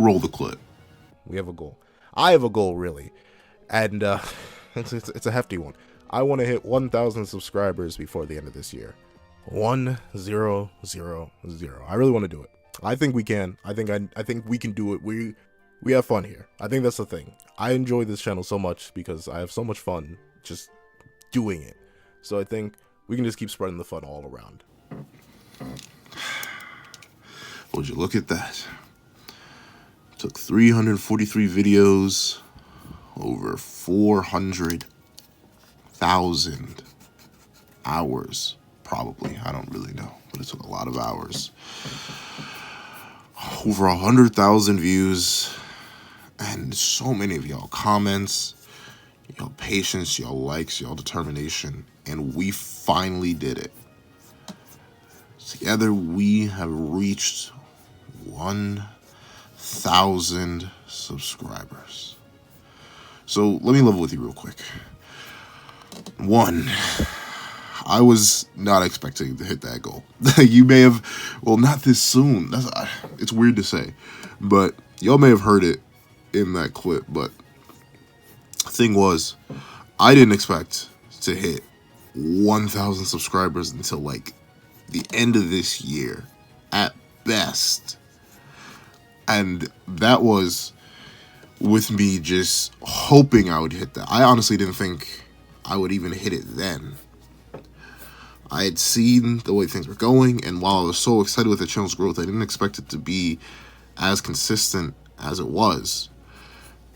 Roll the clip. We have a goal. I have a goal, really. And it's a hefty one. I want to hit 1,000 subscribers before the end of this year. 1000. I really want to do it. I think we can. I think we can do it. We have fun here. I think that's the thing. I enjoy this channel so much because I have so much fun just doing it. So I think we can just keep spreading the fun all around. Would you look at that? Took 343 videos, over 400,000 hours, probably. I don't really know, but it took a lot of hours. Over 100,000 views, and so many of y'all comments, y'all patience, y'all likes, y'all determination, and we finally did it. Together, we have reached 1,000 subscribers. So let me level with you real quick. One, I was not expecting to hit that goal. You may have, well, not this soon. It's weird to say, but y'all may have heard it in that clip. But thing was, I didn't expect to hit 1,000 subscribers until like the end of this year at best. And that was with me just hoping I would hit that. I honestly didn't think I would even hit it then. I had seen the way things were going, and while I was so excited with the channel's growth, I didn't expect it to be as consistent as it was.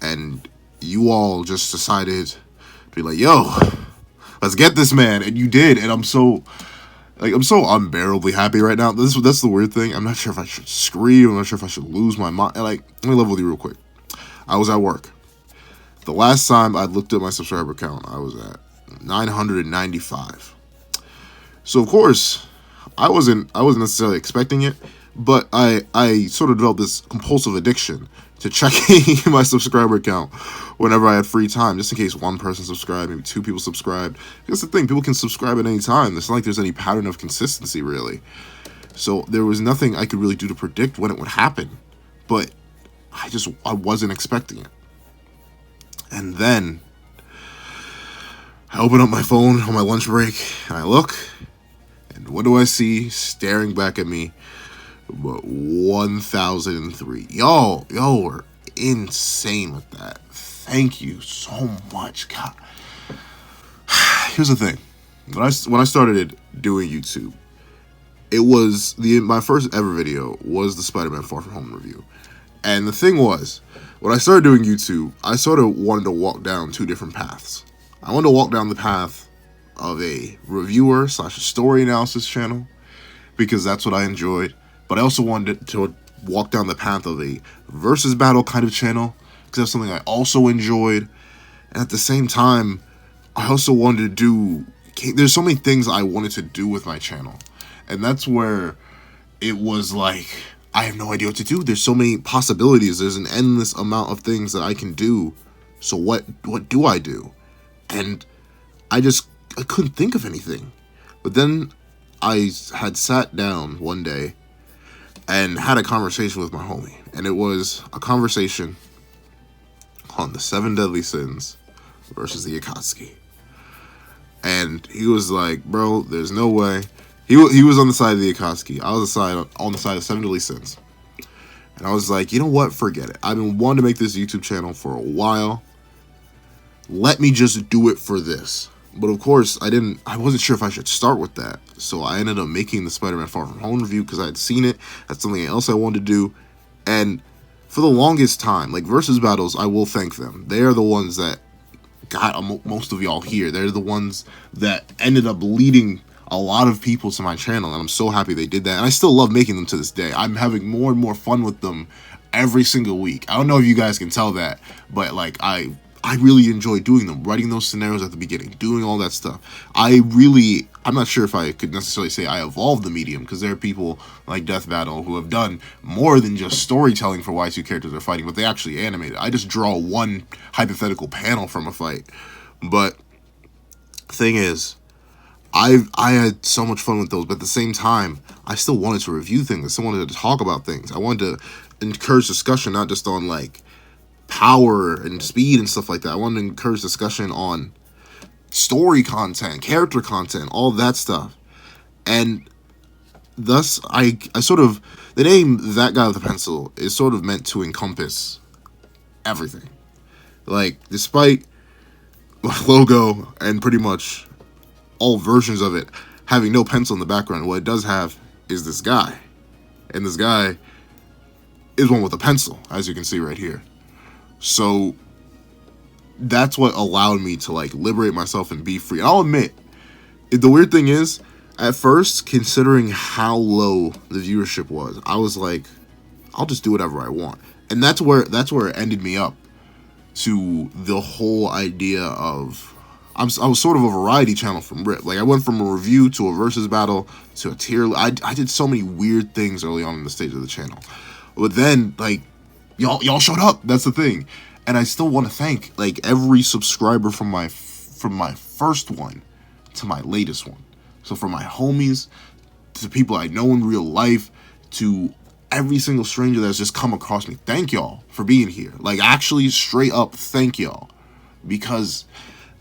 And you all just decided to be like, yo, let's get this man, and you did, and I'm so unbearably happy right now. That's the weird thing. I'm not sure if I should scream. I'm not sure if I should lose my mind. Like, let me level with you real quick. I was at work. The last time I looked at my subscriber count, I was at 995. So of course, I wasn't necessarily expecting it, but I sort of developed this compulsive addiction to checking my subscriber count whenever I had free time, just in case one person subscribed, maybe two people subscribed. That's the thing, people can subscribe at any time. It's not like there's any pattern of consistency, really. So there was nothing I could really do to predict when it would happen, but I wasn't expecting it. And then I open up my phone on my lunch break, and I look, and what do I see staring back at me? But 1,003. Y'all were insane with that. Thank you so much, God. Here's the thing. When I started doing YouTube, it was my first ever video was the Spider-Man Far From Home review. And the thing was, when I started doing YouTube, I sort of wanted to walk down two different paths. I wanted to walk down the path of a reviewer / a story analysis channel, because that's what I enjoyed. But I also wanted to walk down the path of a versus battle kind of channel, because that's something I also enjoyed. And at the same time, I also wanted to do, there's so many things I wanted to do with my channel. And that's where it was like, I have no idea what to do. There's so many possibilities. There's an endless amount of things that I can do. So what do I do? And I couldn't think of anything. But then I had sat down one day and had a conversation with my homie. And it was a conversation on the 7 deadly sins versus the Akatsuki. And he was like, bro, there's no way. He was on the side of the Akatsuki. I was on the side of 7 deadly sins. And I was like, you know what? Forget it. I've been wanting to make this YouTube channel for a while. Let me just do it for this. But of course, I wasn't sure if I should start with that. So I ended up making the Spider-Man Far From Home review because I had seen it. That's something else I wanted to do. And for the longest time, like versus battles, I will thank them. They are the ones that got most of y'all here. They're the ones that ended up leading a lot of people to my channel, and I'm so happy they did that. And I still love making them to this day. I'm having more and more fun with them every single week. I don't know if you guys can tell that, but like I really enjoy doing them, writing those scenarios at the beginning, doing all that stuff. I'm not sure if I could necessarily say I evolved the medium, because there are people like Death Battle who have done more than just storytelling for why two characters are fighting, but they actually animate it. I just draw one hypothetical panel from a fight. But thing is, I had so much fun with those, but at the same time, I still wanted to review things. I still wanted to talk about things. I wanted to encourage discussion, not just on like power and speed and stuff like that. I wanted to encourage discussion on story content, character content, all that stuff. And thus, I sort of, the name That Guy with a Pencil is sort of meant to encompass everything. Like, despite the logo and pretty much all versions of it having no pencil in the background, what it does have is this guy. And this guy is one with a pencil, as you can see right here. So that's what allowed me to like liberate myself and be free. And I'll admit, the weird thing is, at first, considering how low the viewership was, I was like, I'll just do whatever I want. And that's where it ended me up to the whole idea of I was sort of a variety channel from RIP. Like, I went from a review to a versus battle to a tier. I did so many weird things early on in the stage of the channel. But then, like, y'all showed up. That's the thing. And I still want to thank, like, every subscriber from my first one to my latest one. So from my homies to people I know in real life to every single stranger that's just come across me. Thank y'all for being here. Like, actually, straight up, thank y'all. Because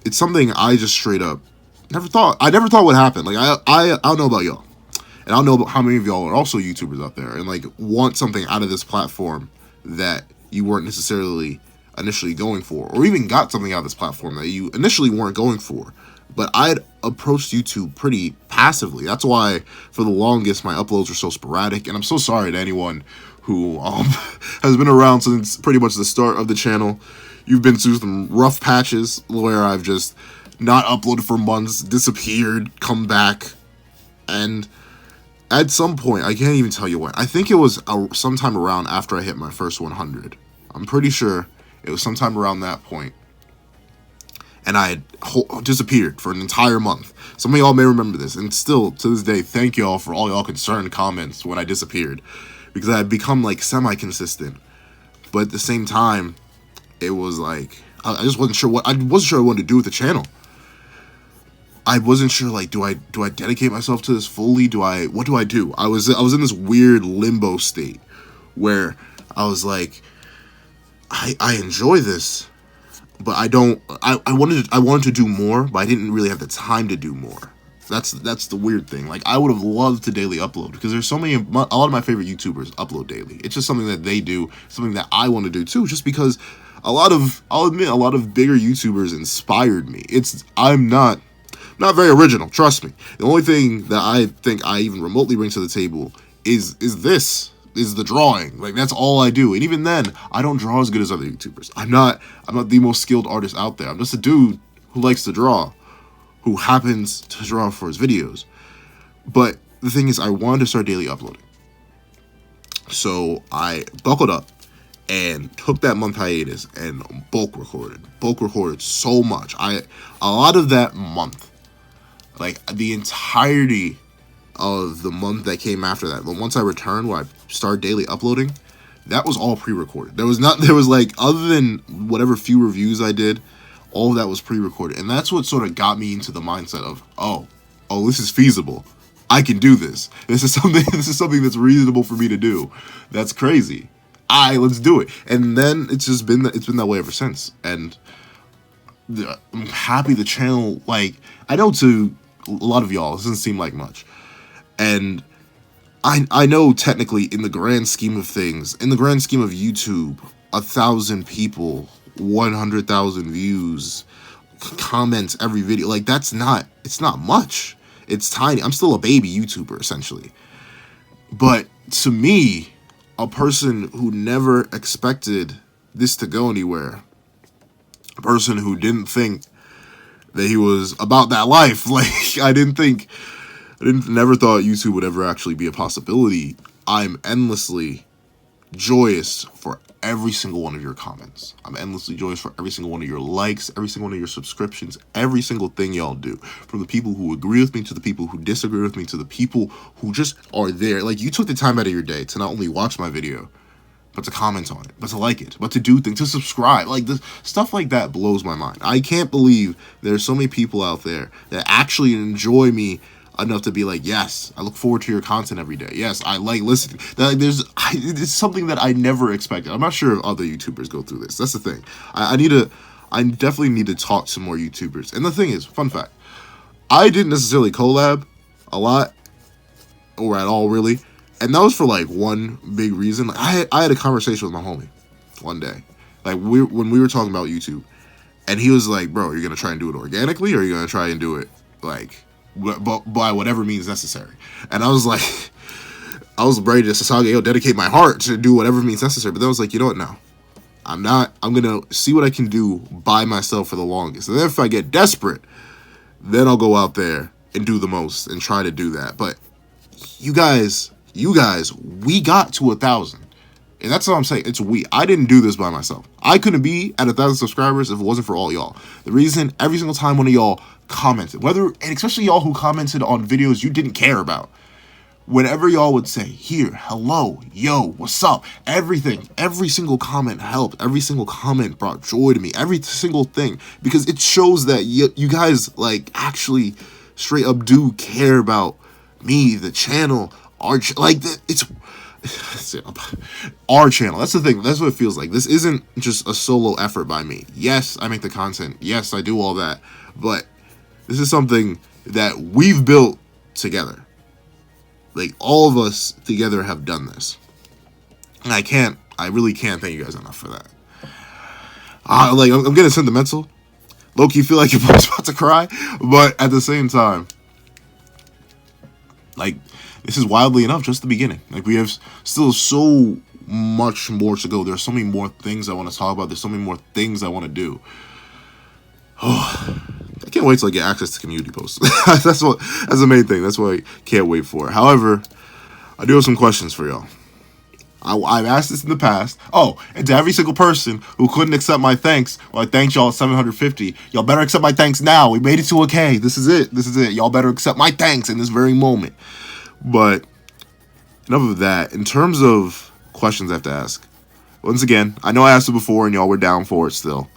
it's something I just straight up never thought would happen. Like, I don't know about y'all. And I don't know about how many of y'all are also YouTubers out there and, like, want something out of this platform that you weren't necessarily initially going for. Or even got something out of this platform that you initially weren't going for. But I'd approached YouTube pretty passively. That's why, for the longest, my uploads were so sporadic. And I'm so sorry to anyone who has been around since pretty much the start of the channel. You've been through some rough patches where I've just not uploaded for months, disappeared, come back. And at some point, I can't even tell you when. I think it was sometime around after I hit my first 100. I'm pretty sure it was sometime around that point. And I had disappeared for an entire month. Some of y'all may remember this. And still, to this day, thank y'all for all y'all concerned comments when I disappeared. Because I had become, like, semi-consistent. But at the same time, it was like, I just wasn't sure what I wanted to do with the channel. I wasn't sure, like, do I dedicate myself to this fully? What do I do? I was in this weird limbo state where I was like, I enjoy this, but I wanted to do more, but I didn't really have the time to do more. That's the weird thing. Like, I would have loved to daily upload because there's a lot of my favorite YouTubers upload daily. It's just something that they do, something that I want to do too, just because I'll admit a lot of bigger YouTubers inspired me. I'm not very original, trust me. The only thing that I think I even remotely bring to the table is the drawing. Like, that's all I do. And even then, I don't draw as good as other YouTubers. I'm not the most skilled artist out there. I'm just a dude who likes to draw, who happens to draw for his videos. But the thing is, I wanted to start daily uploading. So I buckled up and took that month hiatus and bulk recorded so much. A lot of that month, like the entirety of the month that came after that, but once I returned, where I started daily uploading, that was all pre-recorded. There was like, other than whatever few reviews I did, all of that was pre-recorded. And that's what sort of got me into the mindset of, oh, this is feasible. I can do this. This is something that's reasonable for me to do. That's crazy. Let's do it. And then it's been that way ever since. And I'm happy the channel, like, I know to a lot of y'all, this doesn't seem like much. And I know technically in the grand scheme of things, in the grand scheme of YouTube, 1,000 people, 100,000 views, comments every video, like, it's not much. It's tiny. I'm still a baby YouTuber, essentially. But to me, a person who never expected this to go anywhere, a person who didn't think that he was about that life, like, never thought YouTube would ever actually be a possibility. I'm endlessly joyous for every single one of your comments. I'm endlessly joyous for every single one of your likes, every single one of your subscriptions, every single thing y'all do. From the people who agree with me to the people who disagree with me to the people who just are there. Like, you took the time out of your day to not only watch my video, but to comment on it, but to like it, but to do things, to subscribe. Like, this stuff like that blows my mind. I can't believe there's so many people out there that actually enjoy me enough to be like, yes, I look forward to your content every day. Yes, I like listening. It's something that I never expected. I'm not sure if other YouTubers go through this. That's the thing. I definitely need to talk to more YouTubers. And the thing is, fun fact, I didn't necessarily collab a lot or at all, really. And that was for like one big reason. Like, I had a conversation with my homie one day, like when we were talking about YouTube, and he was like, "Bro, you're gonna try and do it organically, or you're gonna try and do it like by whatever means necessary." And I was like, I was ready to Sasage, dedicate my heart to do whatever means necessary. But then I was like, you know what? No, I'm not. I'm gonna see what I can do by myself for the longest. And then if I get desperate, then I'll go out there and do the most and try to do that. But you guys, we got to 1,000. And that's what I'm saying. It's we. I didn't do this by myself. I couldn't be at 1,000 subscribers if it wasn't for all y'all. The reason every single time one of y'all commented, and especially y'all who commented on videos you didn't care about, whenever y'all would say, here, hello, yo, what's up, everything, every single comment helped. Every single comment brought joy to me. Every single thing. Because it shows that you guys, like, actually straight up do care about me, the channel, it's our channel. That's the thing. That's what it feels like. This isn't just a solo effort by me. Yes, I make the content. Yes, I do all that. But this is something that we've built together. Like, all of us together have done this. And I really can't thank you guys enough for that. I'm getting sentimental. Low-key feel like I'm about to cry. But at the same time, like, this is wildly enough just the beginning. Like, we have still so much more to go. There's so many more things I want to talk about. There's so many more things I want to do. Oh, I can't wait till I get access to community posts. That's the main thing. That's what I can't wait for. However, I do have some questions for y'all. I've asked this in the past. Oh, and to every single person who couldn't accept my thanks, well, I thanked y'all at 750. Y'all better accept my thanks now. We made it to a K. This is it. Y'all better accept my thanks in this very moment. But enough of that. In terms of questions I have to ask, once again, I know I asked it before and y'all were down for it still.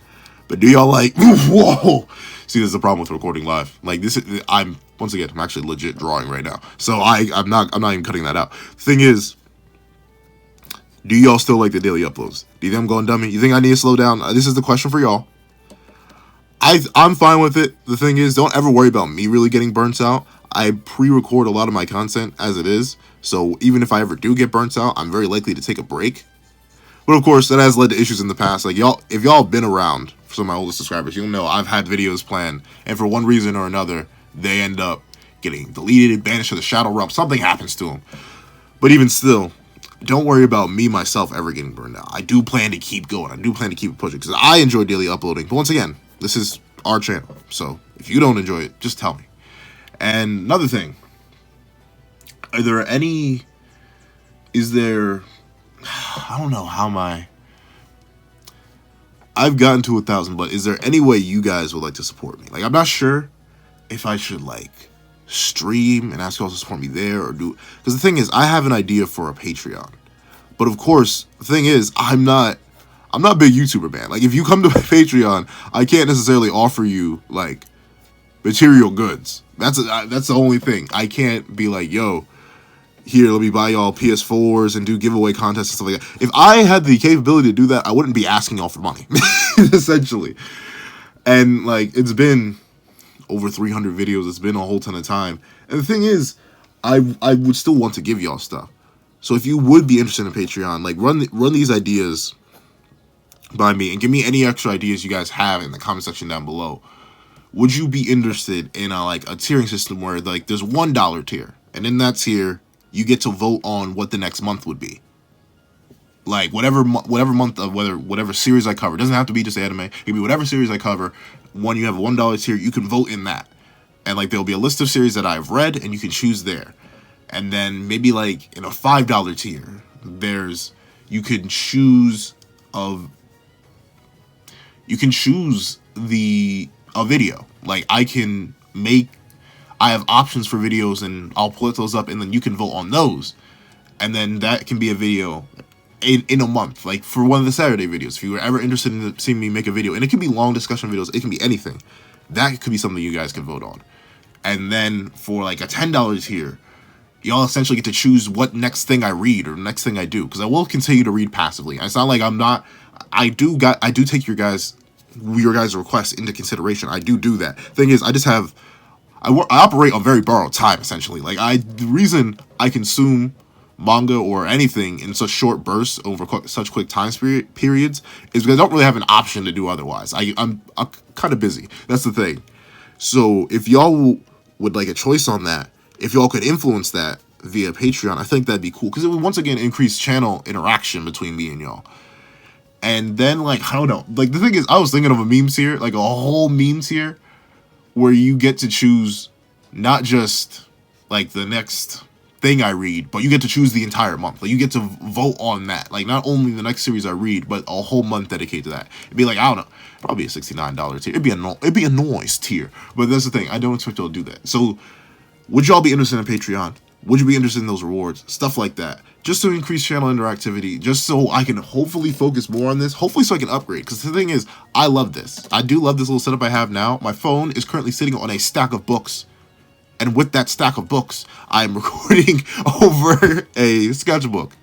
But do y'all like, whoa? See, this is the problem with recording live. Like, I'm actually legit drawing right now. So I'm not even cutting that out. Thing is, do y'all still like the daily uploads? Do you think I'm going dummy? You think I need to slow down? This is the question for y'all. I'm fine with it. The thing is, don't ever worry about me really getting burnt out. I pre-record a lot of my content as it is. So even if I ever do get burnt out, I'm very likely to take a break. But of course, that has led to issues in the past. Like, if y'all have been around for some of my oldest subscribers, you'll know I've had videos planned, and for one reason or another, they end up getting deleted, banished to the Shadow Realm. Something happens to them. But even still, don't worry about me, myself, ever getting burned out. I do plan to keep going. I do plan to keep pushing, because I enjoy daily uploading. But once again, this is our channel. So if you don't enjoy it, just tell me. And another thing, I don't know how I've gotten to 1,000, but is there any way you guys would like to support me? Like, I'm not sure if I should, like, stream and ask y'all to support me there or do, because the thing is, I have an idea for a Patreon. But of course, the thing is, I'm not a big YouTuber, man. Like, if you come to my Patreon, I can't necessarily offer you, like, material goods. That's the only thing. I can't be like, yo, here, let me buy y'all PS4s and do giveaway contests and stuff like that. If I had the capability to do that, I wouldn't be asking y'all for money, essentially. And, like, it's been over 300 videos. It's been a whole ton of time. And the thing is, I would still want to give y'all stuff. So if you would be interested in Patreon, like, run these ideas by me and give me any extra ideas you guys have in the comment section down below. Would you be interested in a tiering system where, like, there's $1 tier, and in that tier you get to vote on what the next month would be? Like, whatever month of whatever series I cover. It doesn't have to be just anime. It could be whatever series I cover. When you have a $1 tier, you can vote in that. And, like, there'll be a list of series that I've read, and you can choose there. And then maybe, like, in a $5 tier, you can choose a video. Like, I have options for videos, and I'll put those up, and then you can vote on those. And then that can be a video in a month, like for one of the Saturday videos. If you were ever interested in seeing me make a video, and it can be long discussion videos, it can be anything, that could be something you guys can vote on. And then for like a $10 tier, y'all essentially get to choose what next thing I read or next thing I do, because I will continue to read passively. It's not like I'm not. I do take your guys' requests into consideration. I do that. Thing is, I operate on very borrowed time, essentially. Like the reason I consume manga or anything in such short bursts over such quick time periods is because I don't really have an option to do otherwise. I'm kind of busy. That's the thing. So if y'all would like a choice on that, if y'all could influence that via Patreon, I think that'd be cool, because it would once again increase channel interaction between me and y'all. And then, like, I don't know, like the thing is, I was thinking of a meme tier, like a whole meme tier, where you get to choose not just like the next thing I read, but you get to choose the entire month. Like you get to vote on that. Like not only the next series I read, but a whole month dedicated to that. It'd be like, I don't know, probably a $69 tier. It'd be a noise tier. But that's the thing. I don't expect y'all to do that. So would y'all be interested in Patreon? Would you be interested in those rewards? Stuff like that. Just to increase channel interactivity, just so I can hopefully focus more on this. Hopefully so I can upgrade. Because the thing is, I love this. I do love this little setup I have now. My phone is currently sitting on a stack of books. And with that stack of books, I'm recording over a sketchbook.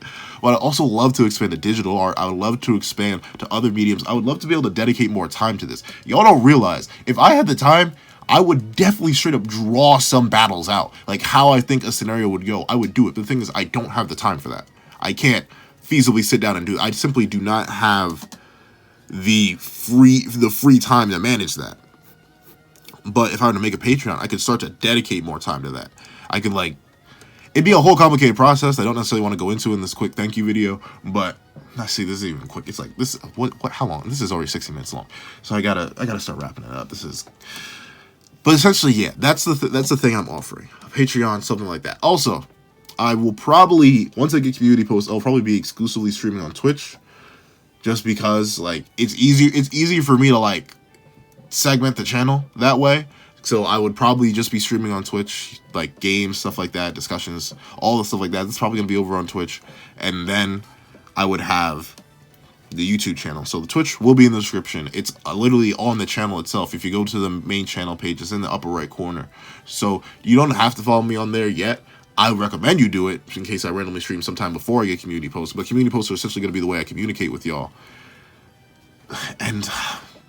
But I also love to expand to digital art. I would love to expand to other mediums. I would love to be able to dedicate more time to this. Y'all don't realize, if I had the time, I would definitely straight up draw some battles out. Like how I think a scenario would go, I would do it. But the thing is, I don't have the time for that. I can't feasibly sit down and do it. I simply do not have the free time to manage that. But if I were to make a Patreon, I could start to dedicate more time to that. I could it'd be a whole complicated process I don't necessarily want to go into in this quick thank you video, but let's see, this is even quick. It's like this, how long? This is already 60 minutes long. So I gotta start wrapping it up. But essentially, yeah, that's the thing I'm offering. A Patreon, something like that. Also, I will probably, once I get community posts, I'll probably be exclusively streaming on Twitch, just because like it's easier for me to segment the channel that way. So I would probably just be streaming on Twitch, like games, stuff like that, discussions, all the stuff like that. That's probably gonna be over on Twitch, and then I would have the YouTube channel. So the Twitch will be in the description. It's literally on the channel itself. If you go to the main channel page, it's in the upper right corner. So you don't have to follow me on there yet. I would recommend you do it in case I randomly stream sometime before I get community posts. But community posts are essentially going to be the way I communicate with y'all. And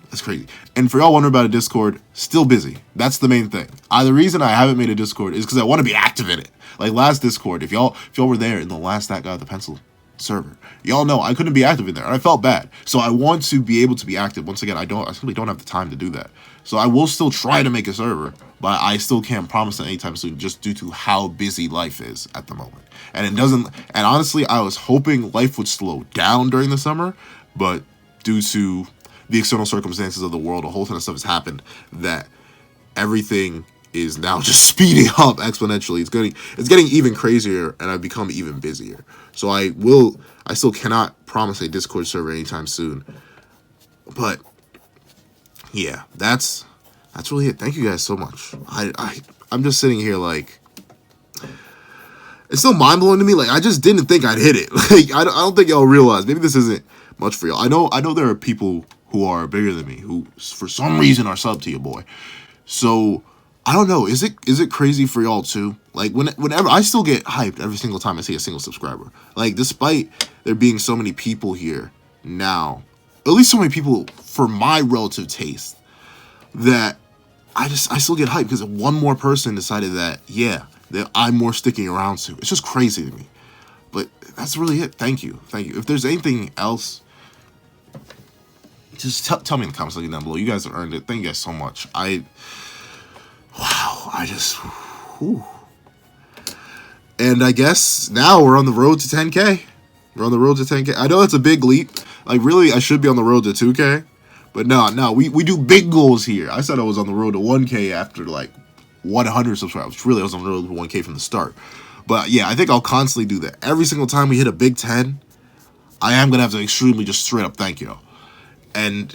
that's crazy. And for y'all wondering about a Discord, still busy. That's the main thing. The reason I haven't made a Discord is because I want to be active in it. Like last Discord, if y'all were there in the last That Guy with the Pencil server, y'all know I couldn't be active in there, and I felt bad. So I want to be able to be active. Once again, I simply don't have the time to do that. So I will still try to make a server, but I still can't promise that anytime soon, just due to how busy life is at the moment. And it doesn't. And honestly, I was hoping life would slow down during the summer, but due to the external circumstances of the world, a whole ton of stuff has happened that everything is now just speeding up exponentially. It's getting even crazier, and I've become even busier. So I still cannot promise a Discord server anytime soon. But yeah, that's really it. Thank you guys so much. I'm just sitting here like, it's still mind blowing to me. Like I just didn't think I'd hit it. Like I don't think y'all realize. Maybe this isn't much for y'all. I know there are people who are bigger than me who for some reason are sub to your boy. So I don't know. Is it crazy for y'all too? Like whenever I still get hyped every single time I see a single subscriber. Like despite there being so many people here now, at least so many people for my relative taste, that I still get hyped because one more person decided that I'm more sticking around to. It's just crazy to me. But that's really it. Thank you. If there's anything else, just tell me in the comments section down below. You guys have earned it. Thank you guys so much. And I guess now we're on the road to 10K. I know that's a big leap. Like, really, I should be on the road to 2K. But no, we do big goals here. I said I was on the road to 1K after, 100 subscribers. Really, I was on the road to 1K from the start. But, yeah, I think I'll constantly do that. Every single time we hit a big 10, I am going to have to extremely just straight up thank you. And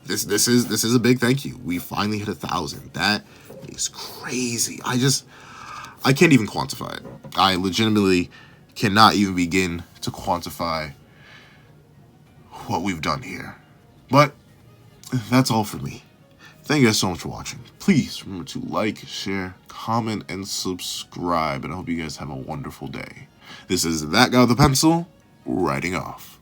this is a big thank you. We finally hit 1,000. That is crazy. I can't even quantify it. I legitimately cannot even begin to quantify what we've done here. But that's all for me. Thank you guys so much for watching. Please remember to like, share, comment, and subscribe. And I hope you guys have a wonderful day. This is That Guy with a Pencil, writing off.